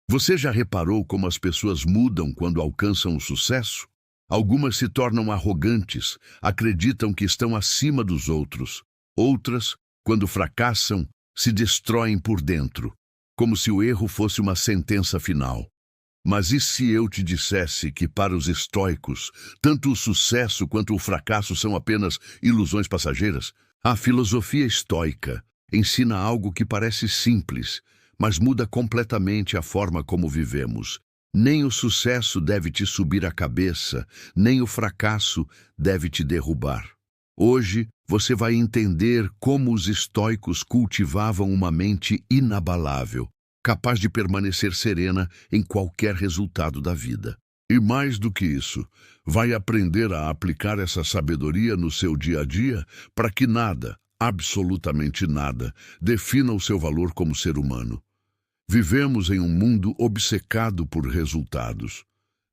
Você já reparou como as pessoas mudam quando alcançam o sucesso? Algumas se tornam arrogantes, acreditam que estão acima dos outros. Outras, quando fracassam, se destroem por dentro, como se o erro fosse uma sentença final. Mas e se eu te dissesse que para os estoicos, tanto o sucesso quanto o fracasso são apenas ilusões passageiras? A filosofia estoica ensina algo que parece simples, mas muda completamente a forma como vivemos. Nem o sucesso deve te subir a cabeça, nem o fracasso deve te derrubar. Hoje, você vai entender como os estoicos cultivavam uma mente inabalável, capaz de permanecer serena em qualquer resultado da vida. E mais do que isso, vai aprender a aplicar essa sabedoria no seu dia a dia para que nada, absolutamente nada, defina o seu valor como ser humano. Vivemos em um mundo obcecado por resultados.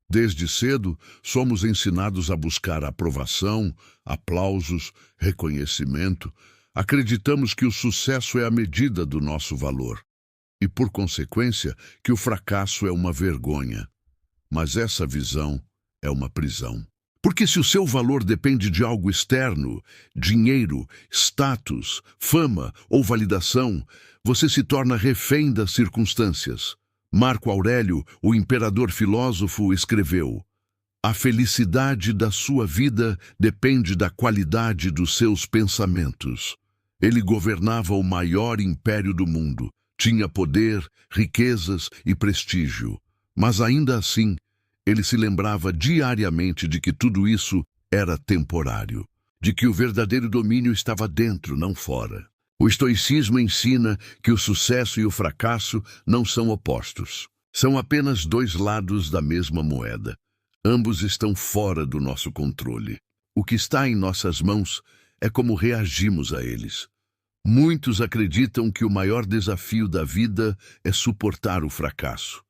Desde cedo, somos ensinados a buscar aprovação, aplausos, reconhecimento. Acreditamos que o sucesso é a medida do nosso valor e, por consequência, que o fracasso é uma vergonha. Mas essa visão é uma prisão. Porque se o seu valor depende de algo externo, dinheiro, status, fama ou validação, você se torna refém das circunstâncias. Marco Aurélio, o imperador filósofo, escreveu: "A felicidade da sua vida depende da qualidade dos seus pensamentos." Ele governava o maior império do mundo, tinha poder, riquezas e prestígio. Mas ainda assim, ele se lembrava diariamente de que tudo isso era temporário, de que o verdadeiro domínio estava dentro, não fora. O estoicismo ensina que o sucesso e o fracasso não são opostos. São apenas dois lados da mesma moeda. Ambos estão fora do nosso controle. O que está em nossas mãos é como reagimos a eles. Muitos acreditam que o maior desafio da vida é suportar o fracasso.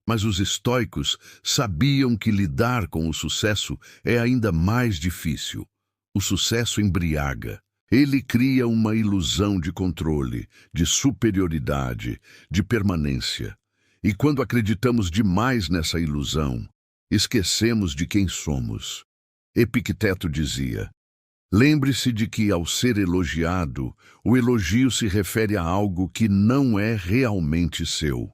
Mas os estoicos sabiam que lidar com o sucesso é ainda mais difícil. O sucesso embriaga. Ele cria uma ilusão de controle, de superioridade, de permanência. E quando acreditamos demais nessa ilusão, esquecemos de quem somos. Epicteto dizia: "Lembre-se de que, ao ser elogiado, o elogio se refere a algo que não é realmente seu."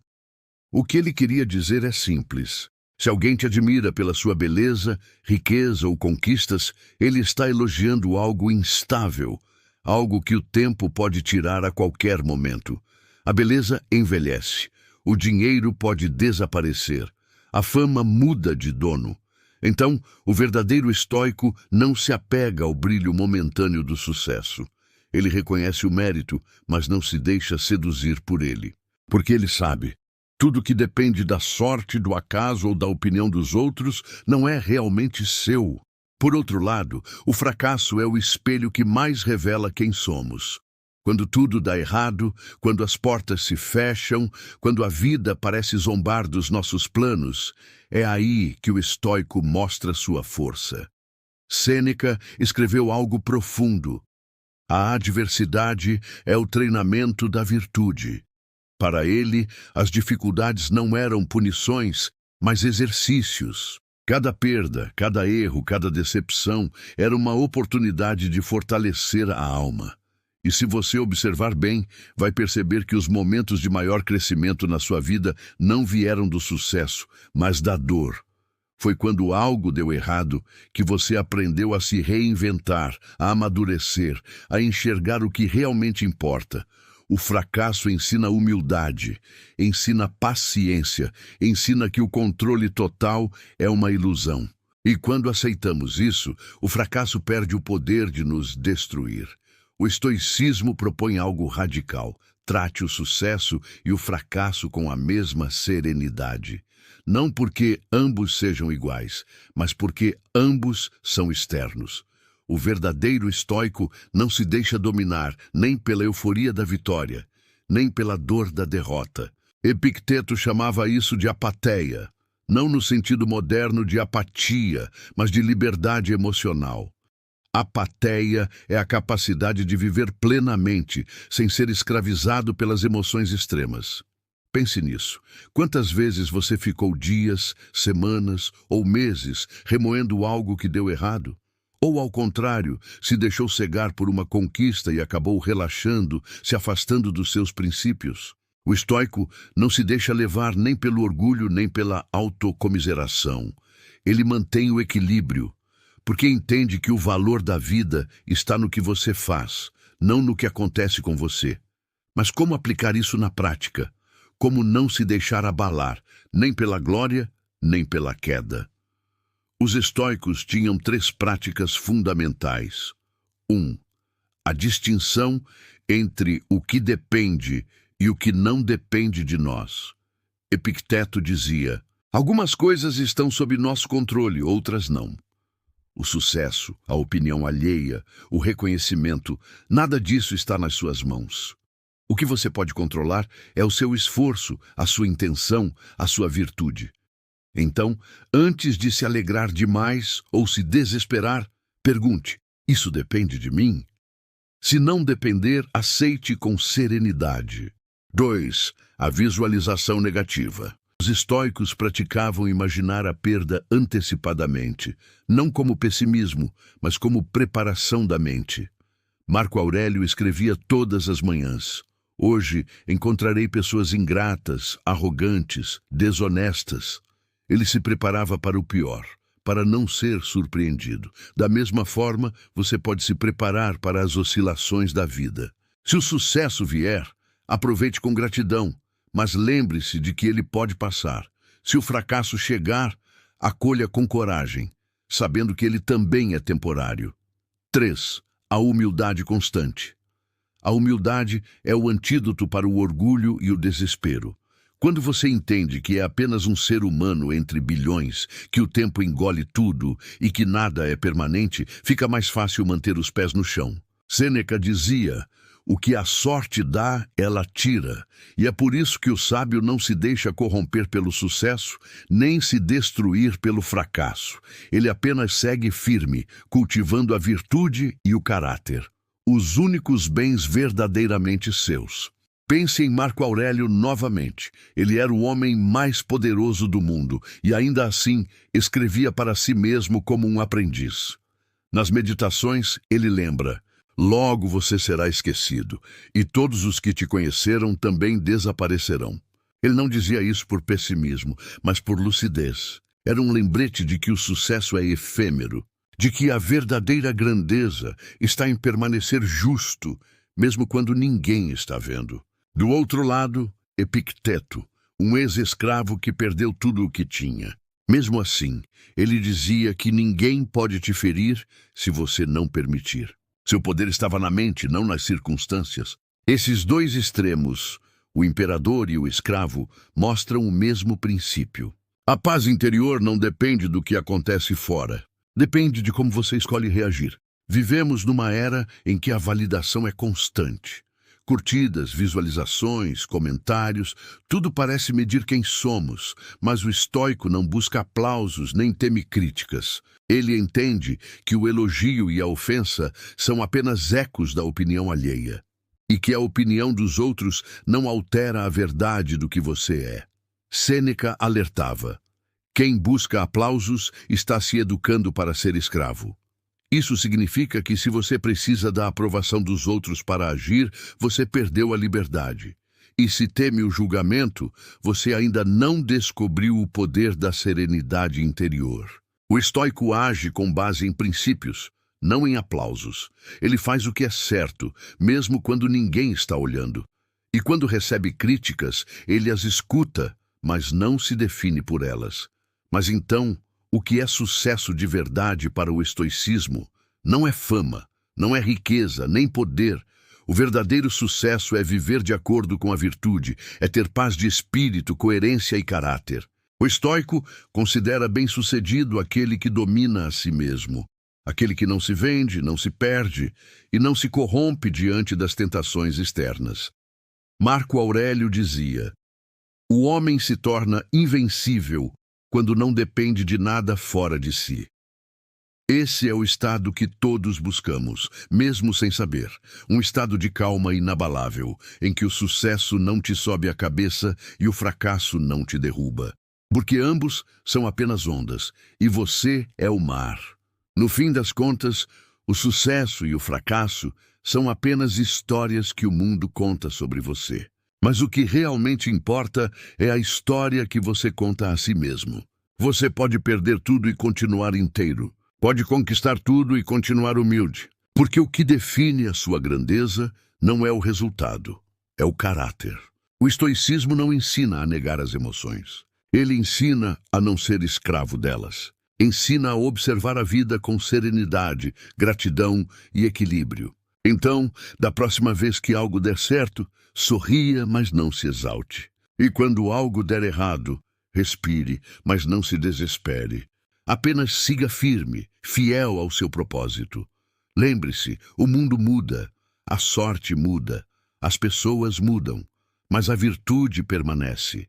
O que ele queria dizer é simples. Se alguém te admira pela sua beleza, riqueza ou conquistas, ele está elogiando algo instável, algo que o tempo pode tirar a qualquer momento. A beleza envelhece, o dinheiro pode desaparecer, a fama muda de dono. Então, o verdadeiro estoico não se apega ao brilho momentâneo do sucesso. Ele reconhece o mérito, mas não se deixa seduzir por ele. Porque ele sabe: tudo que depende da sorte, do acaso ou da opinião dos outros não é realmente seu. Por outro lado, o fracasso é o espelho que mais revela quem somos. Quando tudo dá errado, quando as portas se fecham, quando a vida parece zombar dos nossos planos, é aí que o estoico mostra sua força. Sêneca escreveu algo profundo: "A adversidade é o treinamento da virtude." Para ele, as dificuldades não eram punições, mas exercícios. Cada perda, cada erro, cada decepção era uma oportunidade de fortalecer a alma. E se você observar bem, vai perceber que os momentos de maior crescimento na sua vida não vieram do sucesso, mas da dor. Foi quando algo deu errado que você aprendeu a se reinventar, a amadurecer, a enxergar o que realmente importa. O fracasso ensina humildade, ensina paciência, ensina que o controle total é uma ilusão. E quando aceitamos isso, o fracasso perde o poder de nos destruir. O estoicismo propõe algo radical: trate o sucesso e o fracasso com a mesma serenidade. Não porque ambos sejam iguais, mas porque ambos são externos. O verdadeiro estoico não se deixa dominar nem pela euforia da vitória, nem pela dor da derrota. Epicteto chamava isso de apatheia, não no sentido moderno de apatia, mas de liberdade emocional. Apatheia é a capacidade de viver plenamente, sem ser escravizado pelas emoções extremas. Pense nisso. Quantas vezes você ficou dias, semanas ou meses remoendo algo que deu errado? Ou, ao contrário, se deixou cegar por uma conquista e acabou relaxando, se afastando dos seus princípios? O estoico não se deixa levar nem pelo orgulho nem pela autocomiseração. Ele mantém o equilíbrio, porque entende que o valor da vida está no que você faz, não no que acontece com você. Mas como aplicar isso na prática? Como não se deixar abalar, nem pela glória, nem pela queda? Os estoicos tinham 3 práticas fundamentais. 1. A distinção entre o que depende e o que não depende de nós. Epicteto dizia: algumas coisas estão sob nosso controle, outras não. O sucesso, a opinião alheia, o reconhecimento, nada disso está nas suas mãos. O que você pode controlar é o seu esforço, a sua intenção, a sua virtude. Então, antes de se alegrar demais ou se desesperar, pergunte: isso depende de mim? Se não depender, aceite com serenidade. 2. A visualização negativa. Os estoicos praticavam imaginar a perda antecipadamente, não como pessimismo, mas como preparação da mente. Marco Aurélio escrevia todas as manhãs: hoje encontrarei pessoas ingratas, arrogantes, desonestas. Ele se preparava para o pior, para não ser surpreendido. Da mesma forma, você pode se preparar para as oscilações da vida. Se o sucesso vier, aproveite com gratidão, mas lembre-se de que ele pode passar. Se o fracasso chegar, acolha com coragem, sabendo que ele também é temporário. 3. A humildade constante. A humildade é o antídoto para o orgulho e o desespero. Quando você entende que é apenas um ser humano entre bilhões, que o tempo engole tudo e que nada é permanente, fica mais fácil manter os pés no chão. Sêneca dizia: o que a sorte dá, ela tira, e é por isso que o sábio não se deixa corromper pelo sucesso, nem se destruir pelo fracasso. Ele apenas segue firme, cultivando a virtude e o caráter, os únicos bens verdadeiramente seus. Pense em Marco Aurélio novamente. Ele era o homem mais poderoso do mundo e, ainda assim, escrevia para si mesmo como um aprendiz. Nas meditações, ele lembra: logo você será esquecido, e todos os que te conheceram também desaparecerão. Ele não dizia isso por pessimismo, mas por lucidez. Era um lembrete de que o sucesso é efêmero, de que a verdadeira grandeza está em permanecer justo, mesmo quando ninguém está vendo. Do outro lado, Epicteto, um ex-escravo que perdeu tudo o que tinha. Mesmo assim, ele dizia que ninguém pode te ferir se você não permitir. Seu poder estava na mente, não nas circunstâncias. Esses 2 extremos, o imperador e o escravo, mostram o mesmo princípio. A paz interior não depende do que acontece fora. Depende de como você escolhe reagir. Vivemos numa era em que a validação é constante. Curtidas, visualizações, comentários, tudo parece medir quem somos, mas o estoico não busca aplausos nem teme críticas. Ele entende que o elogio e a ofensa são apenas ecos da opinião alheia, e que a opinião dos outros não altera a verdade do que você é. Sêneca alertava: quem busca aplausos está se educando para ser escravo. Isso significa que se você precisa da aprovação dos outros para agir, você perdeu a liberdade. E se teme o julgamento, você ainda não descobriu o poder da serenidade interior. O estoico age com base em princípios, não em aplausos. Ele faz o que é certo, mesmo quando ninguém está olhando. E quando recebe críticas, ele as escuta, mas não se define por elas. Mas então, o que é sucesso de verdade para o estoicismo não é fama, não é riqueza, nem poder. O verdadeiro sucesso é viver de acordo com a virtude, é ter paz de espírito, coerência e caráter. O estoico considera bem-sucedido aquele que domina a si mesmo, aquele que não se vende, não se perde e não se corrompe diante das tentações externas. Marco Aurélio dizia: o homem se torna invencível quando não depende de nada fora de si. Esse é o estado que todos buscamos, mesmo sem saber. Um estado de calma inabalável, em que o sucesso não te sobe a cabeça e o fracasso não te derruba. Porque ambos são apenas ondas, e você é o mar. No fim das contas, o sucesso e o fracasso são apenas histórias que o mundo conta sobre você. Mas o que realmente importa é a história que você conta a si mesmo. Você pode perder tudo e continuar inteiro. Pode conquistar tudo e continuar humilde. Porque o que define a sua grandeza não é o resultado, é o caráter. O estoicismo não ensina a negar as emoções. Ele ensina a não ser escravo delas. Ensina a observar a vida com serenidade, gratidão e equilíbrio. Então, da próxima vez que algo der certo, sorria, mas não se exalte. E quando algo der errado, respire, mas não se desespere. Apenas siga firme, fiel ao seu propósito. Lembre-se, o mundo muda, a sorte muda, as pessoas mudam, mas a virtude permanece.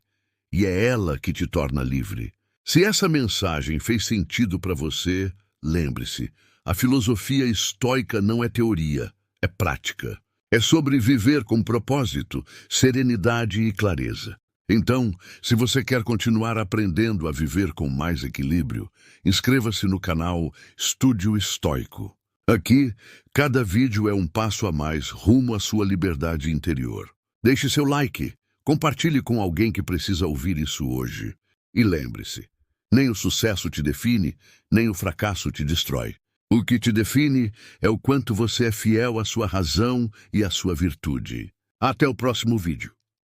E é ela que te torna livre. Se essa mensagem fez sentido para você, lembre-se, a filosofia estoica não é teoria, é prática. É sobre viver com propósito, serenidade e clareza. Então, se você quer continuar aprendendo a viver com mais equilíbrio, inscreva-se no canal Estúdio Estoico. Aqui, cada vídeo é um passo a mais rumo à sua liberdade interior. Deixe seu like, compartilhe com alguém que precisa ouvir isso hoje. E lembre-se, nem o sucesso te define, nem o fracasso te destrói. O que te define é o quanto você é fiel à sua razão e à sua virtude. Até o próximo vídeo.